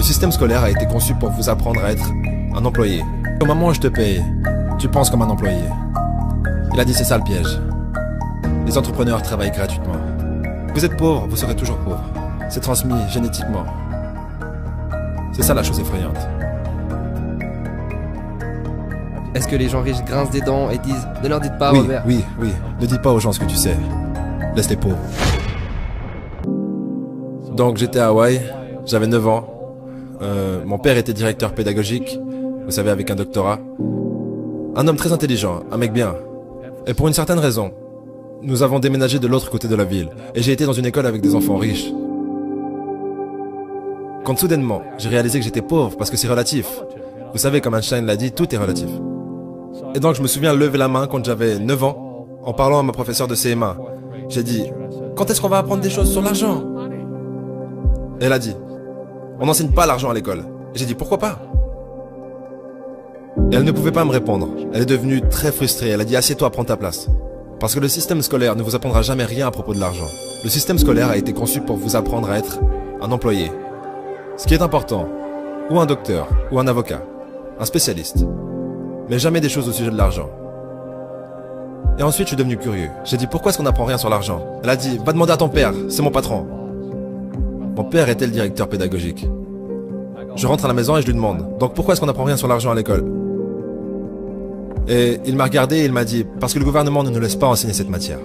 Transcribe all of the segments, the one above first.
Le système scolaire a été conçu pour vous apprendre à être un employé. Au moment où je te paye, tu penses comme un employé. Il a dit c'est ça le piège. Les entrepreneurs travaillent gratuitement. Vous êtes pauvre, vous serez toujours pauvre. C'est transmis génétiquement. C'est ça la chose effrayante. Est-ce que les gens riches grincent des dents et disent « Ne leur dites pas, Oui, Robert ». oui. Ne dis pas aux gens ce que tu sais. Laisse les pauvres. Donc j'étais à Hawaï, j'avais 9 ans. Mon père était directeur pédagogique, vous savez, avec un doctorat. Un homme très intelligent, un mec bien. Et pour une certaine raison, nous avons déménagé de l'autre côté de la ville. Et j'ai été dans une école avec des enfants riches. Quand soudainement, j'ai réalisé que j'étais pauvre parce que c'est relatif. Vous savez, comme Einstein l'a dit, tout est relatif. Et donc je me souviens lever la main quand j'avais 9 ans, en parlant à ma professeure de CM1. J'ai dit, quand est-ce qu'on va apprendre des choses sur l'argent? Et elle a dit, on n'enseigne pas l'argent à l'école. Et j'ai dit, pourquoi pas? Et elle ne pouvait pas me répondre. Elle est devenue très frustrée. Elle a dit, assieds-toi, prends ta place. Parce que le système scolaire ne vous apprendra jamais rien à propos de l'argent. Le système scolaire a été conçu pour vous apprendre à être un employé. Ce qui est important, ou un docteur, ou un avocat, un spécialiste. Mais jamais des choses au sujet de l'argent. Et ensuite, je suis devenu curieux. J'ai dit, pourquoi est-ce qu'on n'apprend rien sur l'argent? Elle a dit, va demander à ton père, c'est mon patron. Mon père était le directeur pédagogique. Je rentre à la maison et je lui demande, donc pourquoi est-ce qu'on n'apprend rien sur l'argent à l'école? Et il m'a regardé et il m'a dit, parce que le gouvernement ne nous laisse pas enseigner cette matière.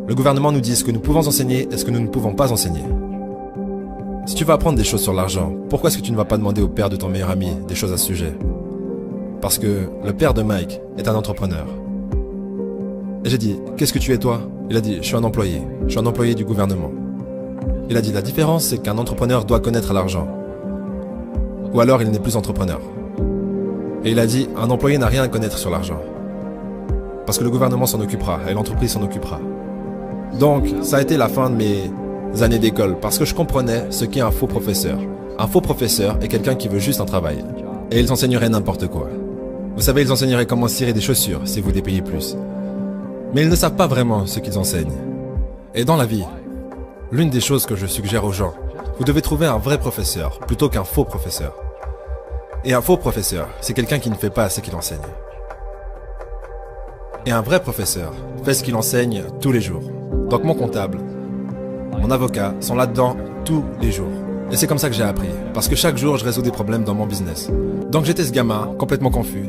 Le gouvernement nous dit ce que nous pouvons enseigner et ce que nous ne pouvons pas enseigner. Si tu veux apprendre des choses sur l'argent, pourquoi est-ce que tu ne vas pas demander au père de ton meilleur ami des choses à ce sujet? Parce que le père de Mike est un entrepreneur. Et j'ai dit, qu'est-ce que tu es toi? Il a dit, je suis un employé. Je suis un employé du gouvernement. Il a dit, la différence c'est qu'un entrepreneur doit connaître l'argent. Ou alors il n'est plus entrepreneur. Et il a dit, un employé n'a rien à connaître sur l'argent. Parce que le gouvernement s'en occupera et l'entreprise s'en occupera. Donc, ça a été la fin de mes années d'école parce que je comprenais ce qu'est un faux professeur. Un faux professeur est quelqu'un qui veut juste un travail. Et ils enseigneraient n'importe quoi. Vous savez, ils enseigneraient comment cirer des chaussures si vous les payez plus. Mais ils ne savent pas vraiment ce qu'ils enseignent. Et dans la vie, l'une des choses que je suggère aux gens, vous devez trouver un vrai professeur plutôt qu'un faux professeur. Et un faux professeur, c'est quelqu'un qui ne fait pas ce qu'il enseigne. Et un vrai professeur fait ce qu'il enseigne tous les jours. Donc mon comptable, mon avocat sont là-dedans tous les jours. Et c'est comme ça que j'ai appris. Parce que chaque jour, je résous des problèmes dans mon business. Donc j'étais ce gamin, complètement confus.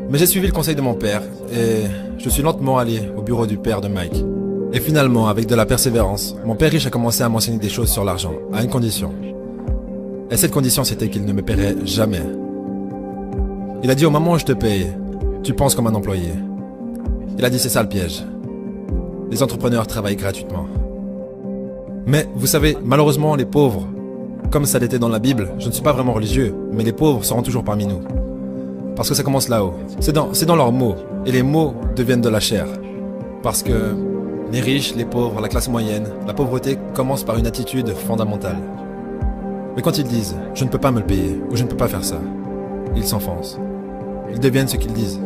Mais j'ai suivi le conseil de mon père et je suis lentement allé au bureau du père de Mike. Et finalement, avec de la persévérance, mon père riche a commencé à m'enseigner des choses sur l'argent, à une condition. Et cette condition, c'était qu'il ne me paierait jamais. Il a dit, au moment où je te paye, tu penses comme un employé. Il a dit, c'est ça le piège. Les entrepreneurs travaillent gratuitement. Mais, vous savez, malheureusement, les pauvres, comme ça l'était dans la Bible, je ne suis pas vraiment religieux, mais les pauvres seront toujours parmi nous. Parce que ça commence là-haut. C'est dans leurs mots. Et les mots deviennent de la chair. Parce que les riches, les pauvres, la classe moyenne, la pauvreté commence par une attitude fondamentale. Mais quand ils disent « je ne peux pas me le payer » ou « je ne peux pas faire ça », ils s'enfoncent. Ils deviennent ce qu'ils disent.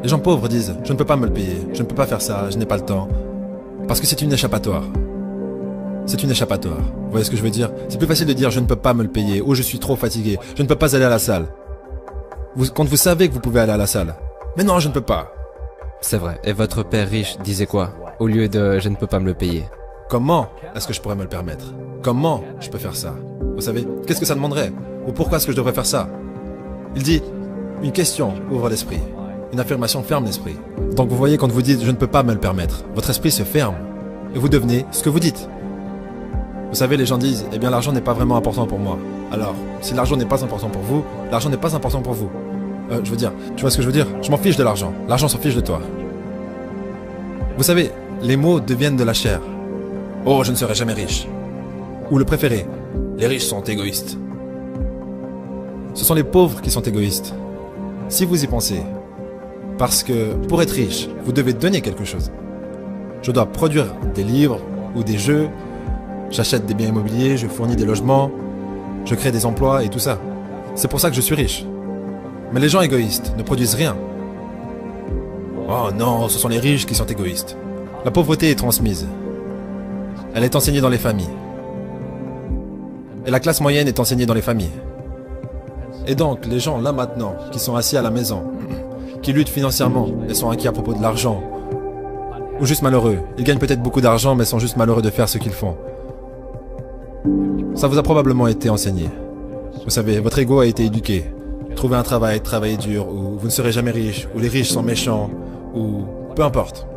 Les gens pauvres disent « je ne peux pas me le payer, je ne peux pas faire ça, je n'ai pas le temps ». Parce que c'est une échappatoire. C'est une échappatoire. Vous voyez ce que je veux dire? C'est plus facile de dire « je ne peux pas me le payer » ou « je suis trop fatigué, je ne peux pas aller à la salle ». Quand vous savez que vous pouvez aller à la salle. Mais non, je ne peux pas. C'est vrai. Et votre père riche disait quoi? Au lieu de « je ne peux pas me le payer ». Comment est-ce que je pourrais me le permettre? Comment je peux faire ça? Vous savez, qu'est-ce que ça demanderait? Ou pourquoi est-ce que je devrais faire ça? Il dit, une question ouvre l'esprit. Une affirmation ferme l'esprit. Donc vous voyez, quand vous dites « je ne peux pas me le permettre », votre esprit se ferme. Et vous devenez ce que vous dites. Vous savez, les gens disent « eh bien l'argent n'est pas vraiment important pour moi ». Alors, si l'argent n'est pas important pour vous, l'argent n'est pas important pour vous. Je veux dire, tu vois ce que je veux dire? Je m'en fiche de l'argent. L'argent s'en fiche de toi. Vous savez, les mots deviennent de la chair. Oh, je ne serai jamais riche. Ou le préféré, les riches sont égoïstes. Ce sont les pauvres qui sont égoïstes. Si vous y pensez. Parce que pour être riche, vous devez donner quelque chose. Je dois produire des livres ou des jeux. J'achète des biens immobiliers, je fournis des logements. Je crée des emplois et tout ça. C'est pour ça que je suis riche. Mais les gens égoïstes ne produisent rien. Oh non, ce sont les riches qui sont égoïstes. La pauvreté est transmise. Elle est enseignée dans les familles. Et la classe moyenne est enseignée dans les familles. Et donc, les gens là maintenant, qui sont assis à la maison, qui luttent financièrement et sont inquiets à propos de l'argent, ou juste malheureux, ils gagnent peut-être beaucoup d'argent mais sont juste malheureux de faire ce qu'ils font. Ça vous a probablement été enseigné. Vous savez, votre ego a été éduqué. Trouvez un travail, travaillez dur, ou vous ne serez jamais riche, ou les riches sont méchants, ou peu importe.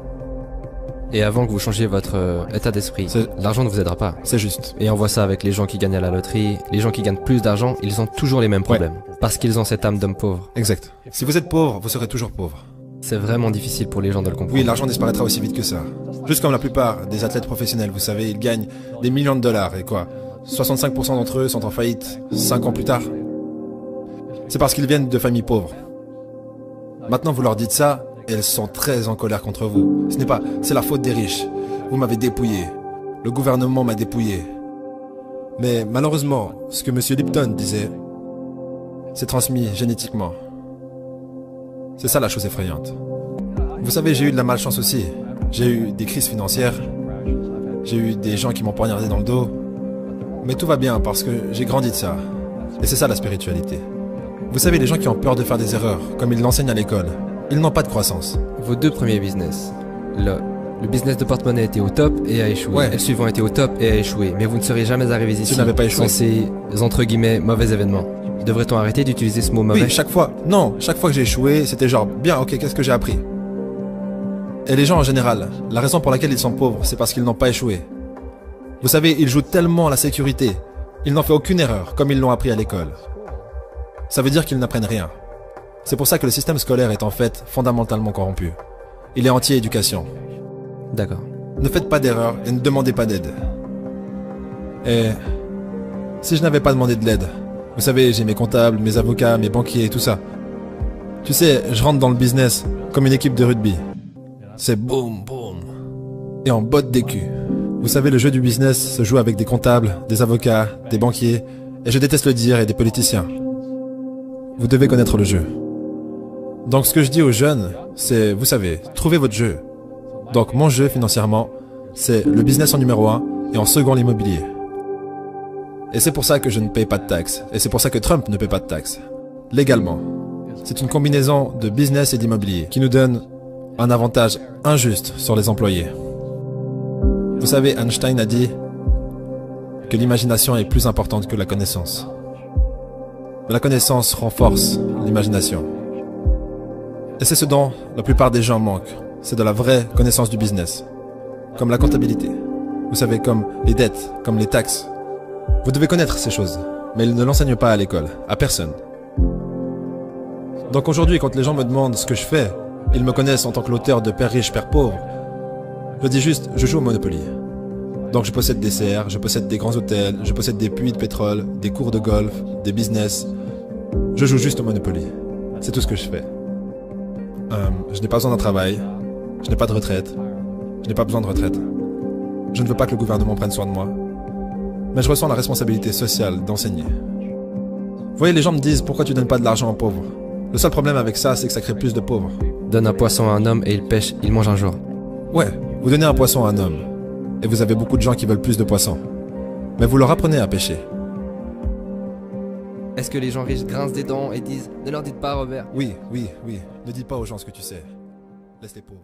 Et avant que vous changiez votre état d'esprit, l'argent ne vous aidera pas. C'est juste. Et on voit ça avec les gens qui gagnent à la loterie. Les gens qui gagnent plus d'argent, ils ont toujours les mêmes problèmes. Parce qu'ils ont cette âme d'homme pauvre. Exact. Si vous êtes pauvre, vous serez toujours pauvre. C'est vraiment difficile pour les gens de le comprendre. Oui, l'argent disparaîtra aussi vite que ça. Juste comme la plupart des athlètes professionnels, vous savez, ils gagnent des millions de dollars. Et quoi, 65% d'entre eux sont en faillite 5 ans plus tard. C'est parce qu'ils viennent de familles pauvres. Maintenant, vous leur dites ça, et elles sont très en colère contre vous. Ce n'est pas, c'est la faute des riches. Vous m'avez dépouillé. Le gouvernement m'a dépouillé. Mais malheureusement, ce que M. Lipton disait, c'est transmis génétiquement. C'est ça la chose effrayante. Vous savez, j'ai eu de la malchance aussi. J'ai eu des crises financières. J'ai eu des gens qui m'ont poignardé dans le dos. Mais tout va bien parce que j'ai grandi de ça. Et c'est ça la spiritualité. Vous savez, les gens qui ont peur de faire des erreurs, comme ils l'enseignent à l'école, ils n'ont pas de croissance. Vos deux premiers business, le business de porte-monnaie était au top et a échoué. Ouais. Et le suivant était au top et a échoué. Mais vous ne seriez jamais arrivés ici Si vous n'avez pas échoué. sans ces, entre guillemets, mauvais événements. Devrait-on arrêter d'utiliser ce mot mauvais? Oui, chaque fois. Non, chaque fois que j'ai échoué, c'était genre, bien, ok, qu'est-ce que j'ai appris? Et les gens en général, la raison pour laquelle ils sont pauvres, c'est parce qu'ils n'ont pas échoué. Vous savez, ils jouent tellement à la sécurité. Ils n'ont fait aucune erreur, comme ils l'ont appris à l'école. Ça veut dire qu'ils n'apprennent rien. C'est pour ça que le système scolaire est en fait fondamentalement corrompu. Il est anti-éducation. D'accord. Ne faites pas d'erreur et ne demandez pas d'aide. Et si je n'avais pas demandé de l'aide, vous savez, j'ai mes comptables, mes avocats, mes banquiers et tout ça. Tu sais, je rentre dans le business comme une équipe de rugby. C'est boum, boum. Et on botte des culs. Vous savez, le jeu du business se joue avec des comptables, des avocats, des banquiers, et je déteste le dire, et des politiciens. Vous devez connaître le jeu. Donc ce que je dis aux jeunes, c'est, vous savez, trouvez votre jeu. Donc mon jeu financièrement, c'est le business en numéro 1 et en second l'immobilier. Et c'est pour ça que je ne paye pas de taxes. Et c'est pour ça que Trump ne paye pas de taxes. Légalement. C'est une combinaison de business et d'immobilier qui nous donne un avantage injuste sur les employés. Vous savez, Einstein a dit que l'imagination est plus importante que la connaissance. Mais la connaissance renforce l'imagination. Et c'est ce dont la plupart des gens manquent. C'est de la vraie connaissance du business. Comme la comptabilité. Vous savez, comme les dettes, comme les taxes. Vous devez connaître ces choses. Mais ils ne l'enseignent pas à l'école. À personne. Donc aujourd'hui, quand les gens me demandent ce que je fais, ils me connaissent en tant que l'auteur de Père riche, Père pauvre. Je dis juste, je joue au Monopoly. Donc je possède des serres, je possède des grands hôtels, je possède des puits de pétrole, des cours de golf, des business. Je joue juste au Monopoly. C'est tout ce que je fais. Je n'ai pas besoin d'un travail. Je n'ai pas de retraite. Je n'ai pas besoin de retraite. Je ne veux pas que le gouvernement prenne soin de moi. Mais je ressens la responsabilité sociale d'enseigner. Vous voyez, les gens me disent, pourquoi tu donnes pas de l'argent aux pauvres? Le seul problème avec ça, c'est que ça crée plus de pauvres. Donne un poisson à un homme et il pêche, il mange un jour. Ouais, vous donnez un poisson à un homme. Et vous avez beaucoup de gens qui veulent plus de poissons. Mais vous leur apprenez à pêcher. Est-ce que les gens riches grincent des dents et disent « Ne leur dites pas, Robert » Oui. Ne dis pas aux gens ce que tu sais. Laisse les pauvres.